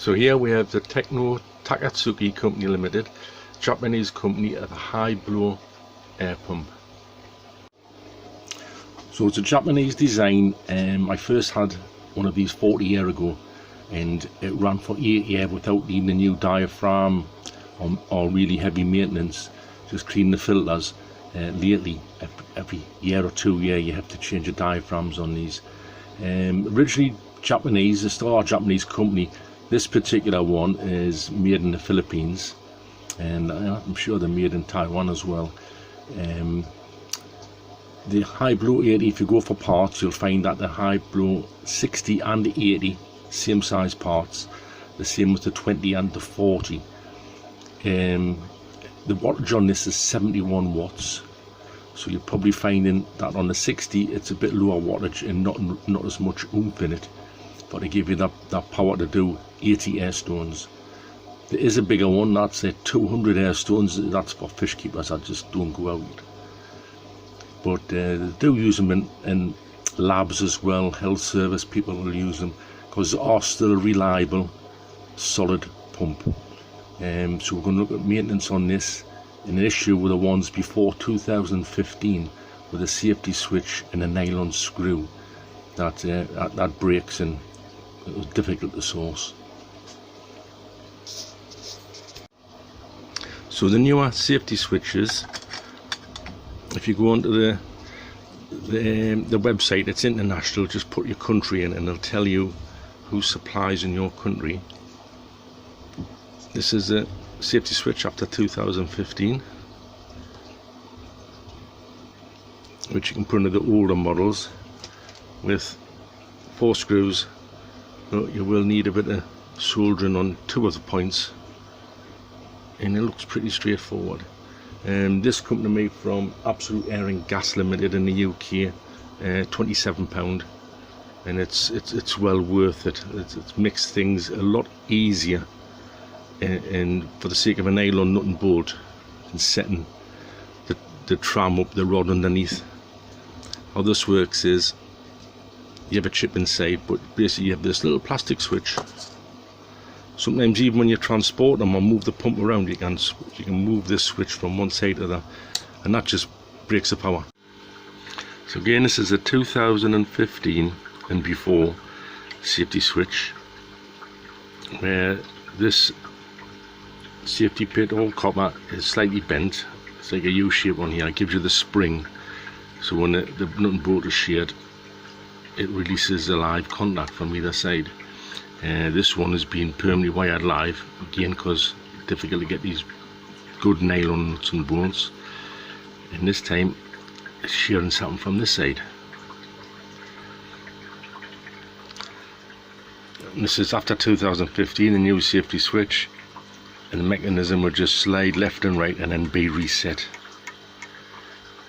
So here we have the Techno Takatsuki Company Limited, Japanese company, of a Hiblow air pump. So it's a Japanese design. I first had one of these 40 years ago, and it ran for 8 years without needing a new diaphragm or really heavy maintenance, just clean the filters. Lately, every year or 2 years, you have to change the diaphragms on these. Originally Japanese, it's still a Japanese company. This particular one is made in the Philippines, and I'm sure they're made in Taiwan as well. The Hiblow 80, if you go for parts, you'll find that the Hiblow 60 and 80, same size parts, the same with the 20 and the 40. The wattage on this is 71 watts, so you're probably finding that on the 60 it's a bit lower wattage and not as much oomph in it, but to give you that power to do 80 air stones. There is a bigger one, that's at 200 air stones. That's for fish keepers that just don't go out. But they do use them in labs as well. Health service people will use them because they are still a reliable, solid pump. So we're going to look at maintenance on this. An issue with the ones before 2015 with a safety switch and a nylon screw that breaks, and it was difficult to source. So the newer safety switches, if you go onto the website, it's international, just put your country in and it'll tell you who supplies in your country. This is a safety switch after 2015, which you can put into the older models with 4 screws. But you will need a bit of soldering on 2 of the points, and it looks pretty straightforward. This company made from Absolute Air and Gas Limited in the UK, £27, and it's well worth it. It's makes things a lot easier, and for the sake of a nylon nut and bolt and setting the tram up, the rod underneath. How this works is you have a chip inside, but basically you have this little plastic switch. Sometimes even when you transport them or move the pump around, you can move this switch from one side to the other, and that just breaks the power. So again, this is a 2015 and before safety switch, where this safety pit, all copper, is slightly bent. It's like a U shape on here. It gives you the spring, so when the nut and bolt is sheared, it releases a live contact from either side. This one has been permanently wired live, again because it's difficult to get these good nylon nuts and bolts, and this time it's shearing something from this side. And this is after 2015, the new safety switch, and the mechanism will just slide left and right and then be reset.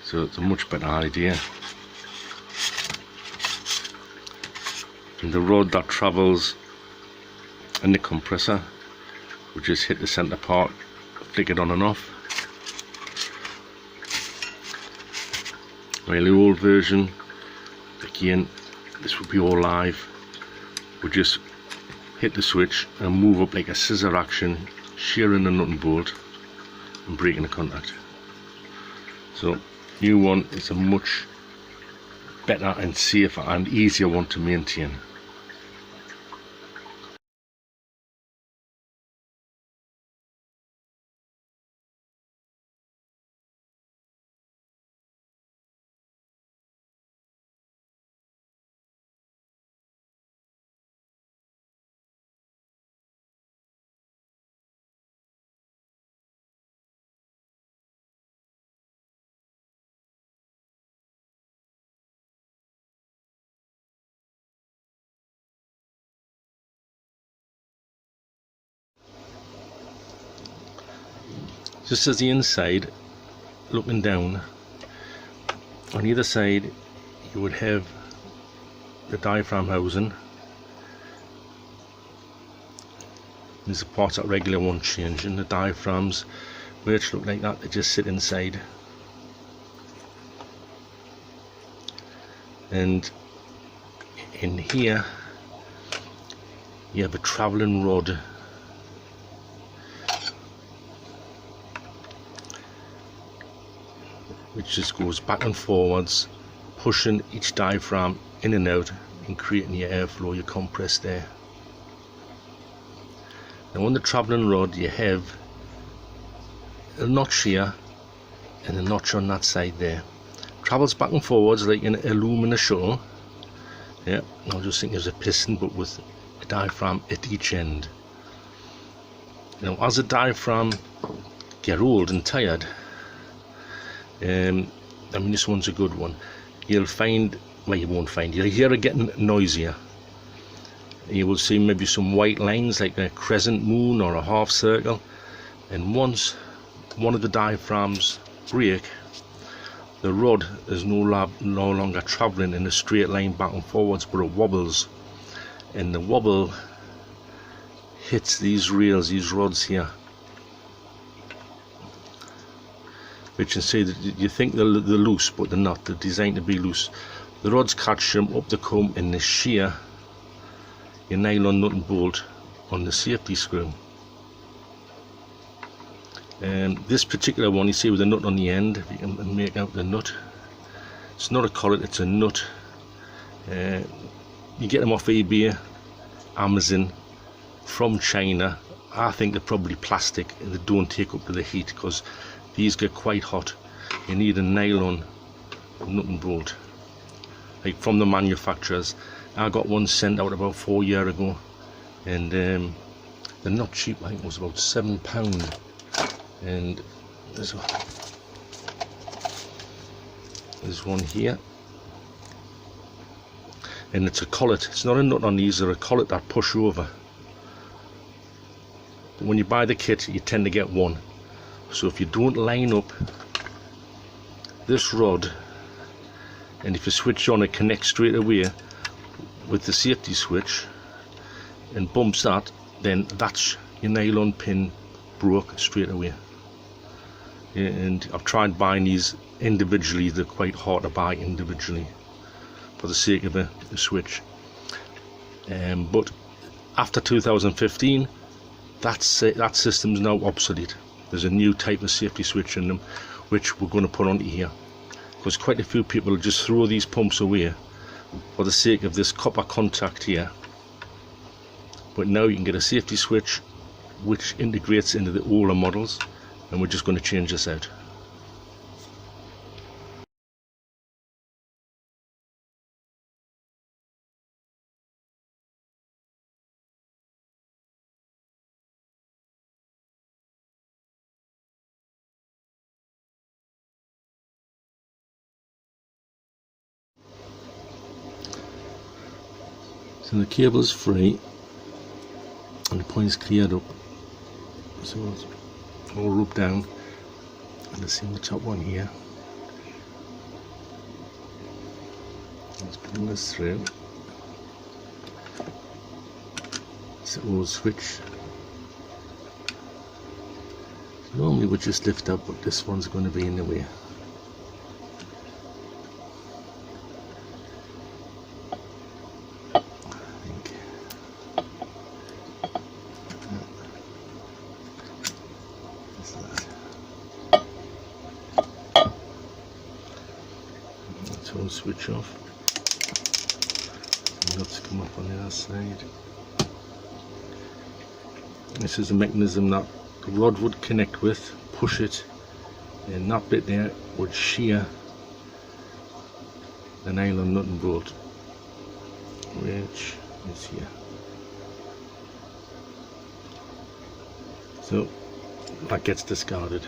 So it's a much better idea. And the rod that travels in the compressor will just hit the center part, flick it on and off. While the old version, again, this would be all live, would just hit the switch and move up like a scissor action, shearing the nut and bolt and breaking the contact. So new one is a much better and safer and easier one to maintain. Just as the inside, looking down, on either side you would have the diaphragm housing. There's the parts that regular won't change, and the diaphragms, which look like that, they just sit inside. And in here you have a travelling rod which just goes back and forwards, pushing each diaphragm in and out and creating your airflow, your compressed air. Now on the travelling rod you have a notch here and a notch on that side there. Travels back and forwards like an aluminum shuttle. Yeah, I'll just think there's a piston but with a diaphragm at each end. Now as the diaphragm get old and tired, I mean this one's a good one, you'll find, well you won't find, you'll hear it getting noisier. You will see maybe some white lines like a crescent moon or a half circle, and once one of the diaphragms break, the rod is no longer travelling in a straight line back and forwards, but it wobbles, and the wobble hits these rails, these rods here, which you see that you think they're loose but they're not, they're designed to be loose. The rods catch them, up they come, and they shear your nylon nut and bolt on the safety screw. This particular one you see with the nut on the end, if you can make out the nut, it's not a collet, it's a nut. You get them off eBay, Amazon, from China. I think they're probably plastic and they don't take up to the heat because these get quite hot. You need a nylon nut and bolt, like from the manufacturers. I got one sent out about 4 years ago, and they're not cheap. I think it was about £7. And there's one here, and it's a collet. It's not a nut on these, they're a collet that push over. But when you buy the kit you tend to get one. So if you don't line up this rod, and if you switch on, it connects straight away with the safety switch and bumps that, then that's your nylon pin broke straight away. And I've tried buying these individually, they're quite hard to buy individually for the sake of a switch. But after 2015 that system's now obsolete. There's a new type of safety switch in them which we're going to put onto here, because quite a few people just throw these pumps away for the sake of this copper contact here. But now you can get a safety switch which integrates into the older models, and we're just going to change this out. So the cable is free and the point's cleared up, so it's all rubbed down, and let's see the top one here. Let's bring this through. It's an old switch. Normally we just lift up, but this one's going to be in the way. Switch off. The nuts come up on the other side. This is a mechanism that the rod would connect with, push it, and that bit there would shear the nylon nut and bolt, which is here. So that gets discarded.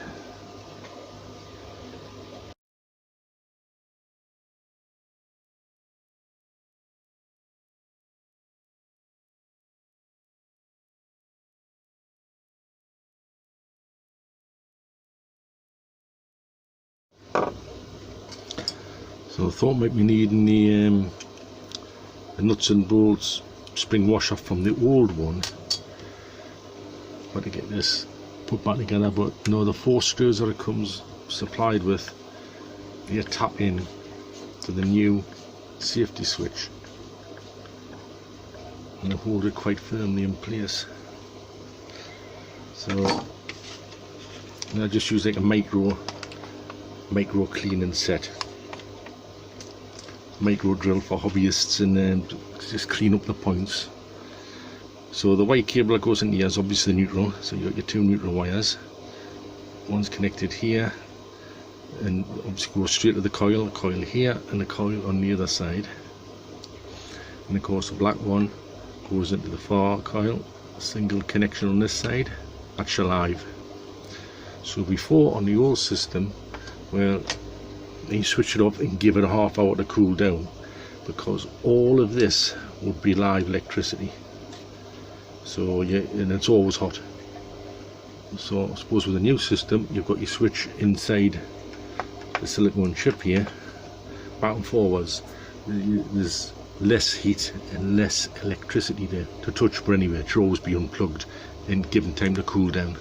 So I thought maybe needing the nuts and bolts spring washer from the old one, but to get this put back together. But no, the 4 screws that it comes supplied with, you tap in to the new safety switch. and hold it quite firmly in place. So I just use like a micro cleaning set, micro drill for hobbyists, and then just clean up the points. So the white cable that goes in here is obviously neutral, so you've got your two neutral wires. One's connected here and obviously goes straight to the coil here and the coil on the other side. And of course the black one goes into the far coil, a single connection on this side, that's your live. So before on the old system, well, you switch it off and give it a half hour to cool down, because all of this would be live electricity. So yeah, and it's always hot. So I suppose with the new system, you've got your switch inside the silicone chip here, back and forwards. There's less heat and less electricity there to touch, but anyway, it should always be unplugged and given time to cool down.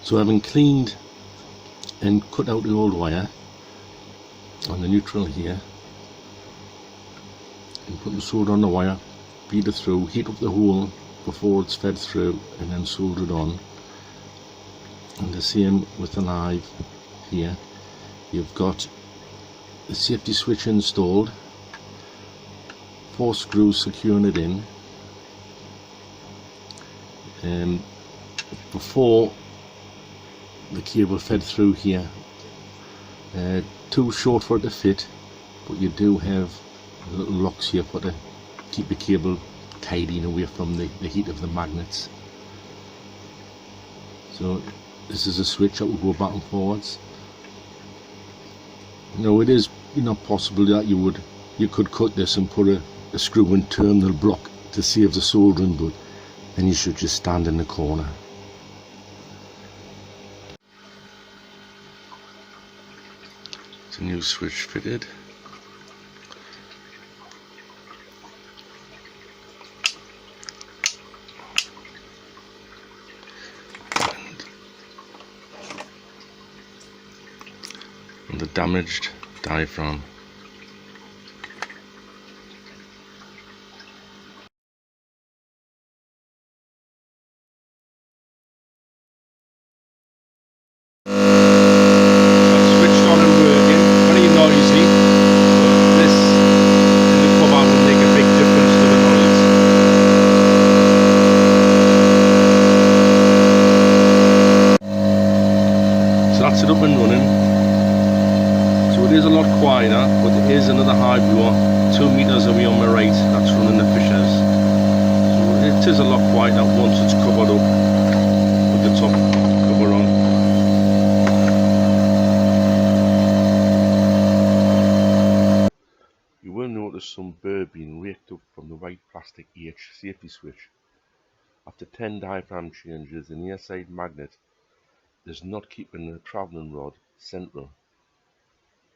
So having cleaned and cut out the old wire on the neutral here, and put the solder on the wire, feed it through, heat up the hole before it's fed through, and then solder it on. And the same with the live here. You've got the safety switch installed, 4 screws securing it in, and before the cable fed through here. Too short for it to fit, but you do have little locks here for to keep the cable tidy and away from the heat of the magnets. So this is a switch that will go back and forwards. Now it is possible that you could cut this and put a screw and terminal block to save the soldering, but then you should just stand in the corner. It's a new switch fitted. And the damaged diaphragm. That's it up and running. So it is a lot quieter, but there is another Hiblow 2 meters away on my right that's running the fishers. So it is a lot quieter once it's covered up with the top cover on. You will notice some burr being raked up from the white plastic H safety switch. After 10 diaphragm changes, the near side magnet is not keeping the travelling rod central.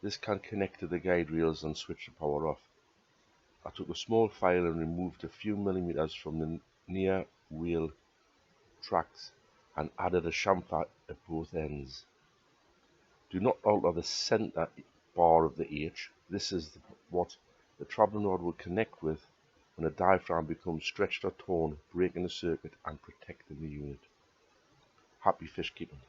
This can connect to the guide rails and switch the power off. I took a small file and removed a few millimeters from the near wheel tracks and added a chamfer at both ends. Do not alter the center bar of the H. This is what the travelling rod will connect with when the diaphragm becomes stretched or torn, breaking the circuit and protecting the unit. Happy fish keeping.